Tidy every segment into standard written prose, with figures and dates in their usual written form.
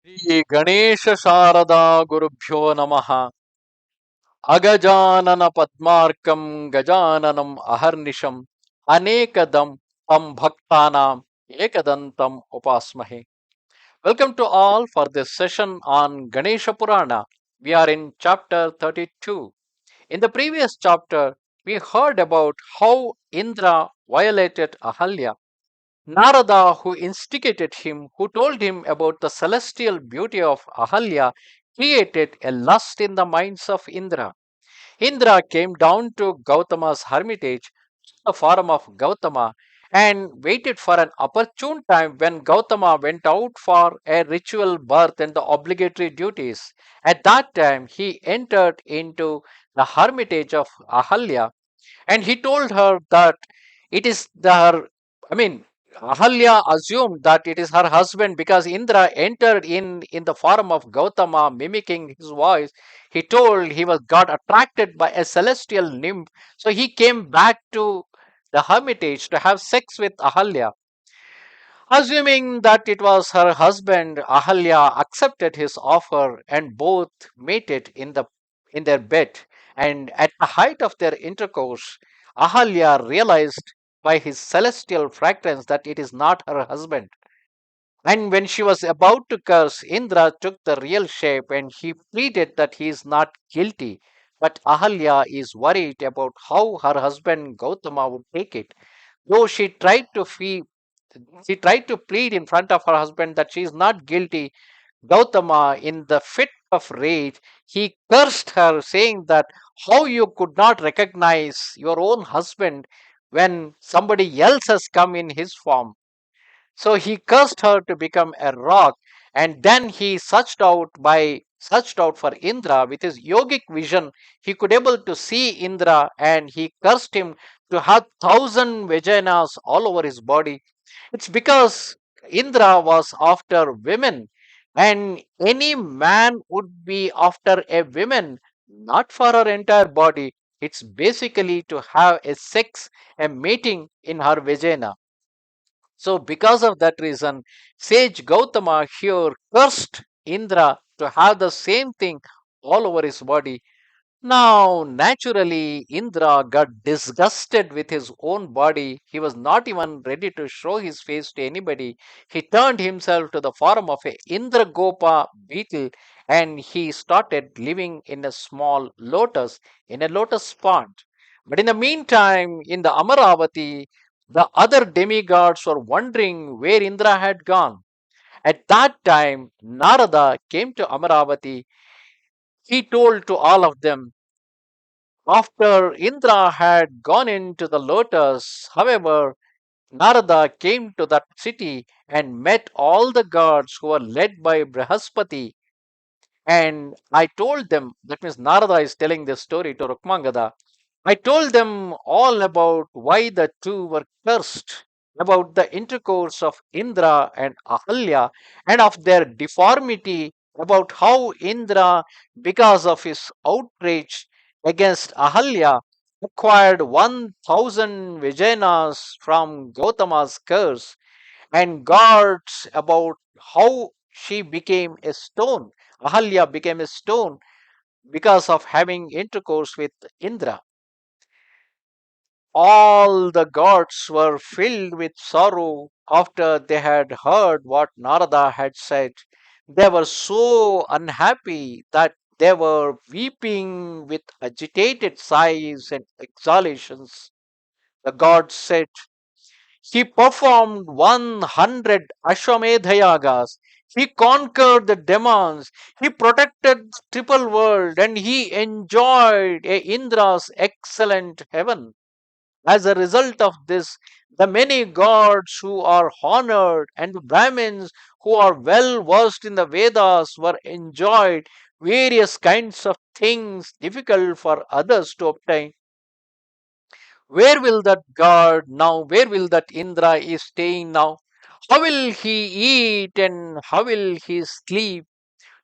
Ganesha Sharada Gurubhyo Namaha Agajanana Padmarkam Gajananam Aharnisham Anekadam Tam Bhaktanam Ekadantam Upasmahe. Welcome to all for this session on Ganesha Purana. We are in chapter 32. In the previous chapter, we heard about how Indra violated Ahalya. Narada, who instigated him, who told him about the celestial beauty of Ahalya, created a lust in the minds of Indra. Indra came down to Gautama's hermitage, the form of Gautama, and waited for an opportune time when Gautama went out for a ritual birth and the obligatory duties. At that time, he entered into the hermitage of Ahalya and he told her that it is her, I mean, Ahalya assumed that it is her husband because Indra entered in the form of Gautama, mimicking his voice. He told he was got attracted by a celestial nymph, so he came back to the hermitage to have sex with Ahalya. Assuming that it was her husband, Ahalya accepted his offer and both mated in their bed. And at the height of their intercourse, Ahalya realized by his celestial fragrance that it is not her husband. And when she was about to curse, Indra took the real shape and he pleaded that he is not guilty. But Ahalya is worried about how her husband Gautama would take it. Though she tried to plead in front of her husband that she is not guilty. Gautama, in the fit of rage, he cursed her, saying that how you could not recognize your own husband when somebody else has come in his form. So he cursed her to become a rock, and then he searched out for Indra with his yogic vision. He could able to see Indra, and he cursed him to have 1,000 vaginas all over his body. It's because Indra was after women, and any man would be after a woman, not for her entire body. It's basically to have a sex, a mating in her vagina. So, because of that reason, Sage Gauthama here cursed Indra to have the same thing all over his body. Now, naturally, Indra got disgusted with his own body. He was not even ready to show his face to anybody. He turned himself to the form of a Indragopa beetle and he started living in a small lotus, in a lotus pond. But in the meantime, in the Amaravati, the other demigods were wondering where Indra had gone. At that time, Narada came to Amaravati. He told to all of them, after Indra had gone into the lotus, however, Narada came to that city and met all the gods who were led by Brihaspati. And I told them, that means Narada is telling this story to Rukmangada. I told them all about why the two were cursed, about the intercourse of Indra and Ahalya, and of their deformity, about how Indra, because of his outrage against Ahalya, acquired 1,000 Vijayanas from Gautama's curse, and gods about how she became a stone. Ahalya became a stone because of having intercourse with Indra. All the gods were filled with sorrow after they had heard what Narada had said. They were so unhappy that they were weeping with agitated sighs and exhalations. The gods said, he performed 100 Ashwamedha yagas. He conquered the demons. He protected the triple world and he enjoyed a Indra's excellent heaven. As a result of this, the many gods who are honored and the Brahmins who are well versed in the Vedas were enjoyed various kinds of things difficult for others to obtain. Where will that god now? Where will that Indra is staying now? How will he eat and how will he sleep?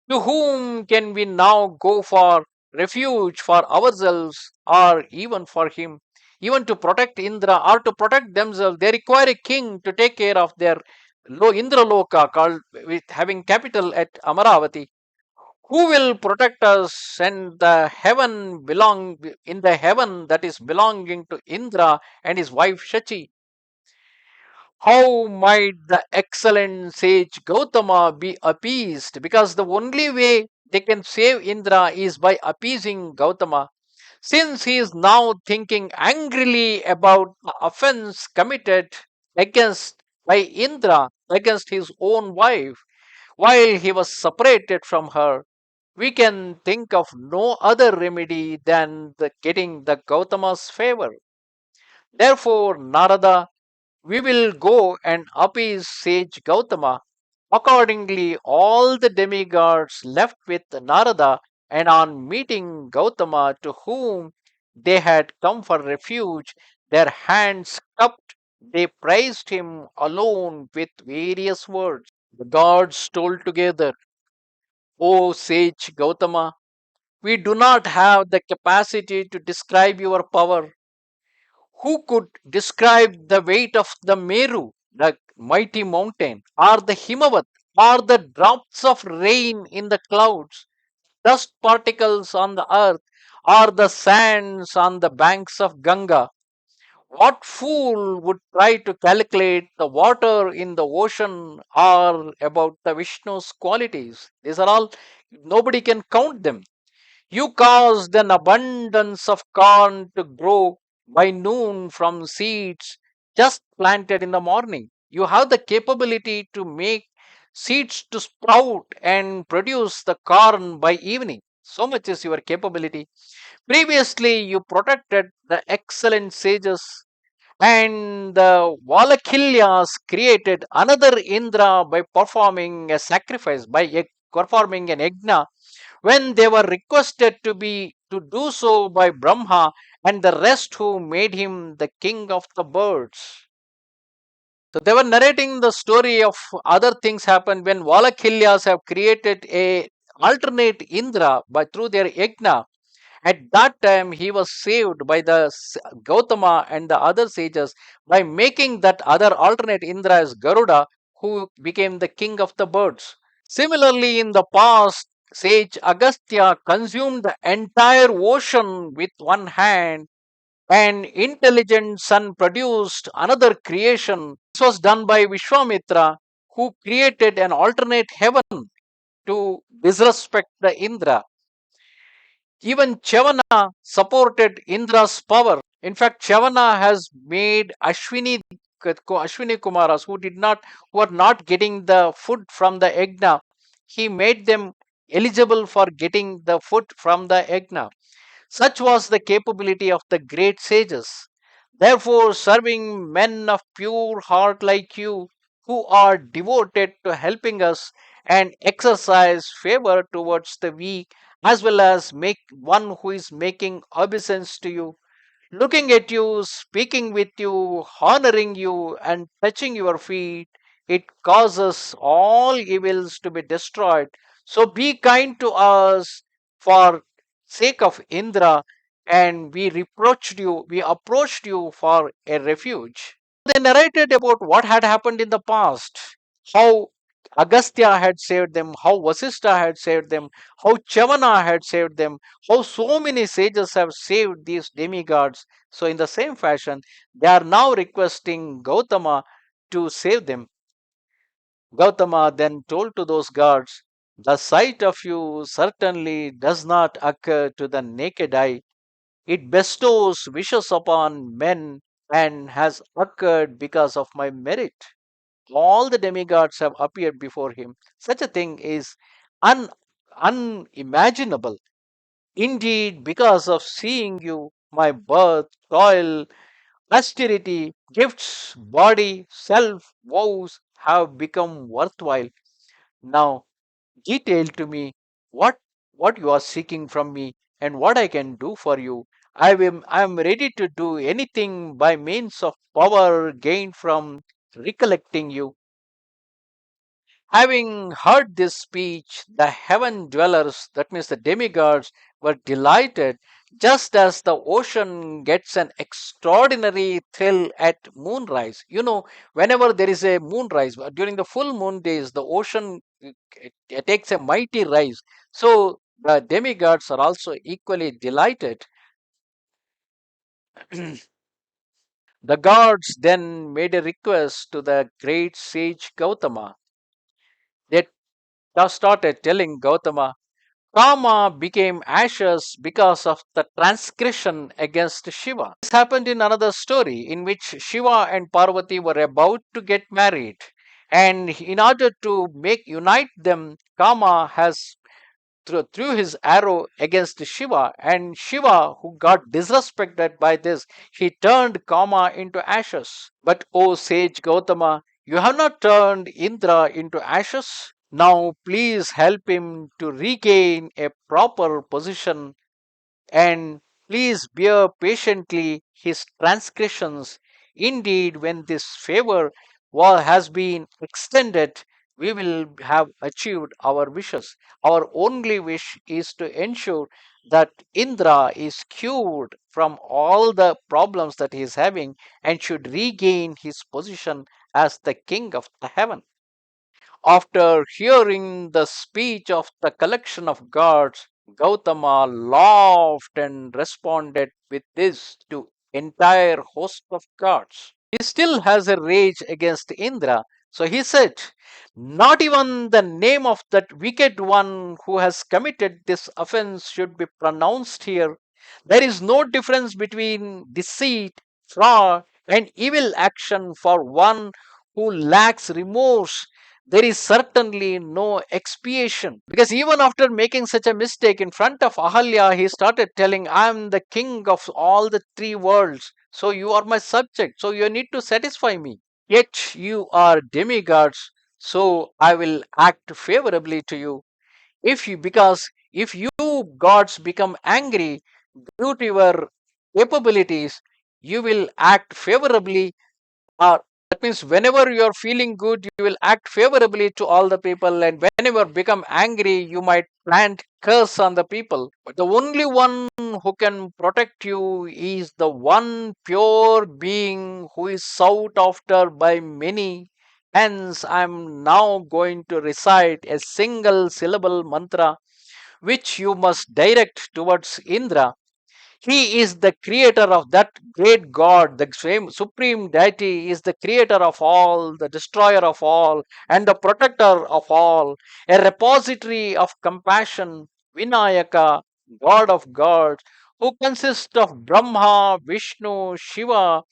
To whom can we now go for refuge for ourselves or even for him? Even to protect Indra or to protect themselves, they require a king to take care of their Indraloka, called with having capital at Amaravati, who will protect us, and the heaven belong in the heaven that is belonging to Indra and his wife Shachi. How might the excellent sage Gautama be appeased? Because the only way they can save Indra is by appeasing Gautama. Since he is now thinking angrily about the offense committed against by Indra against his own wife while he was separated from her, we can think of no other remedy than getting the Gautama's favor. Therefore, Narada, we will go and appease sage Gautama. Accordingly, all the demigods left with Narada, and on meeting Gautama, to whom they had come for refuge, their hands cupped, they praised him alone with various words. The gods told together, O sage Gautama, we do not have the capacity to describe your power. Who could describe the weight of the Meru, the mighty mountain, or the Himavat, or the drops of rain in the clouds, dust particles on the earth, or the sands on the banks of Ganga? What fool would try to calculate the water in the ocean or about the Vishnu's qualities? These are all, nobody can count them. You caused an abundance of corn to grow by noon from seeds just planted in the morning. You have the capability to make seeds to sprout and produce the corn by evening. So much is your capability. Previously, you protected the excellent sages, and the Valakilyas created another Indra by performing a sacrifice, by performing an yajna when they were requested to do so by Brahma and the rest, who made him the king of the birds. So they were narrating the story of other things happened when Valakilyas have created a alternate Indra by through their yajna. At that time, he was saved by the Gautama and the other sages by making that other alternate Indra as Garuda, who became the king of the birds. Similarly, in the past, sage Agastya consumed the entire ocean with one hand, and intelligent sun produced another creation. This was done by Vishwamitra, who created an alternate heaven to disrespect the Indra. Even Chavana supported Indra's power. In fact, Chavana has made Ashwini Kumaras who are not getting the food from the Yagna. He made them eligible for getting the food from the Yagna. Such was the capability of the great sages. Therefore, serving men of pure heart like you, who are devoted to helping us and exercise favor towards the weak, as well as make one who is making obeisance to you, looking at you, speaking with you, honoring you, and touching your feet, it causes all evils to be destroyed. So be kind to us for sake of Indra, and we approached you for a refuge. They narrated about what had happened in the past, how Agastya had saved them, how Vasishtha had saved them, how Chavana had saved them, how so many sages have saved these demigods. So, in the same fashion, they are now requesting Gautama to save them. Gautama then told to those gods, the sight of you certainly does not occur to the naked eye. It bestows wishes upon men and has occurred because of my merit. All the demigods have appeared before him. Such a thing is un- unimaginable. Indeed, because of seeing you, my birth, toil, austerity, gifts, body, self, vows have become worthwhile. Now, detail to me what you are seeking from me and what I can do for you. I am ready to do anything by means of power gained from recollecting you. Having heard this speech, the heaven dwellers, that means the demigods, were delighted just as the ocean gets an extraordinary thrill at moonrise. Whenever there is a moonrise, during the full moon days, the ocean it takes a mighty rise. So the demigods are also equally delighted. The gods then made a request to the great sage Gautama. They started telling Gautama, Kama became ashes because of the transgression against Shiva. This happened in another story in which Shiva and Parvati were about to get married. And in order to make unite them, Kama has threw his arrow against Shiva, and Shiva, who got disrespected by this, he turned Kama into ashes. But O sage Gautama, you have not turned Indra into ashes. Now please help him to regain a proper position, and please bear patiently his transgressions. Indeed, when this favor has been extended, we will have achieved our wishes. Our only wish is to ensure that Indra is cured from all the problems that he is having and should regain his position as the king of the heaven. After hearing the speech of the collection of gods, Gautama laughed and responded with this to entire host of gods. He still has a rage against Indra, so he said, not even the name of that wicked one who has committed this offense should be pronounced here. There is no difference between deceit, fraud, and evil action for one who lacks remorse. There is certainly no expiation. Because even after making such a mistake in front of Ahalya, he started telling, I am the king of all the three worlds. So you are my subject. So you need to satisfy me. Yet you are demigods. So I will act favorably to you. Because if you gods become angry due to your capabilities, you will act favorably, that means whenever you are feeling good, you will act favorably to all the people, and whenever you become angry, you might plant curse on the people. But the only one who can protect you is the one pure being who is sought after by many. Hence, I am now going to recite a single syllable mantra which you must direct towards Indra. He is the creator of that great God, the same Supreme Deity is the creator of all, the destroyer of all, and the protector of all, a repository of compassion, Vinayaka, God of gods, who consists of Brahma, Vishnu, Shiva,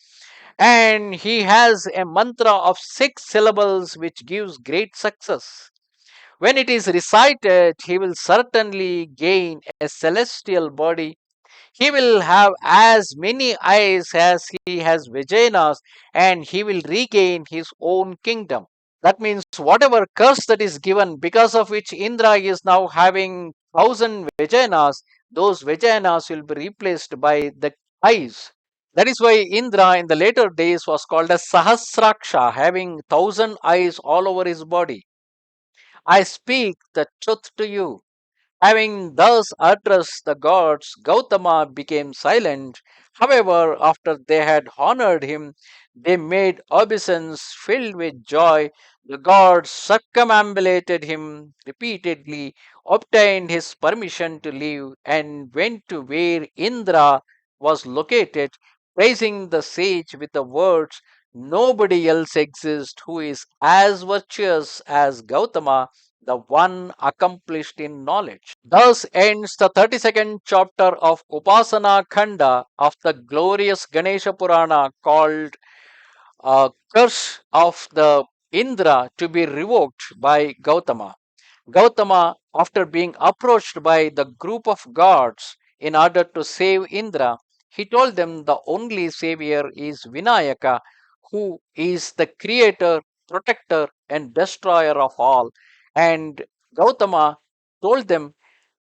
and he has a mantra of 6 syllables which gives great success. When it is recited, he will certainly gain a celestial body. He will have as many eyes as he has vaginas, and he will regain his own kingdom. That means whatever curse that is given, because of which Indra is now having 1,000 vaginas, those vaginas will be replaced by the eyes. That is why Indra in the later days was called as Sahasraksha, having 1,000 eyes all over his body. I speak the truth to you. Having thus addressed the gods, Gautama became silent. However, after they had honored him, they made obeisance filled with joy. The gods circumambulated him repeatedly, obtained his permission to leave, and went to where Indra was located, praising the sage with the words, nobody else exists who is as virtuous as Gautama, the one accomplished in knowledge. Thus ends the 32nd chapter of Upasana Khanda of the glorious Ganesha Purana, called Curse of the Indra to be revoked by Gautama. Gautama, after being approached by the group of gods in order to save Indra, he told them the only savior is Vinayaka, who is the creator, protector, and destroyer of all. And Gautama told them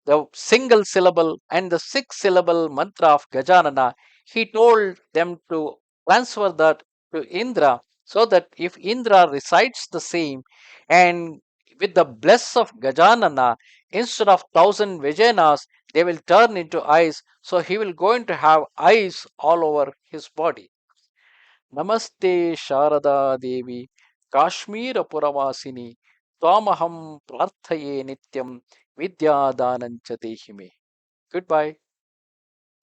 the single syllable and the 6 syllable mantra of Gajanana. He told them to transfer that to Indra, so that if Indra recites the same, and with the bless of Gajanana, instead of 1,000 vaginas, they will turn into eyes. So he will going to have eyes all over his body. Namaste Sharada Devi, Kashmira Puravasini, Twamaham Prarthaye Nityam, Vidya Danancha Dehime. Goodbye.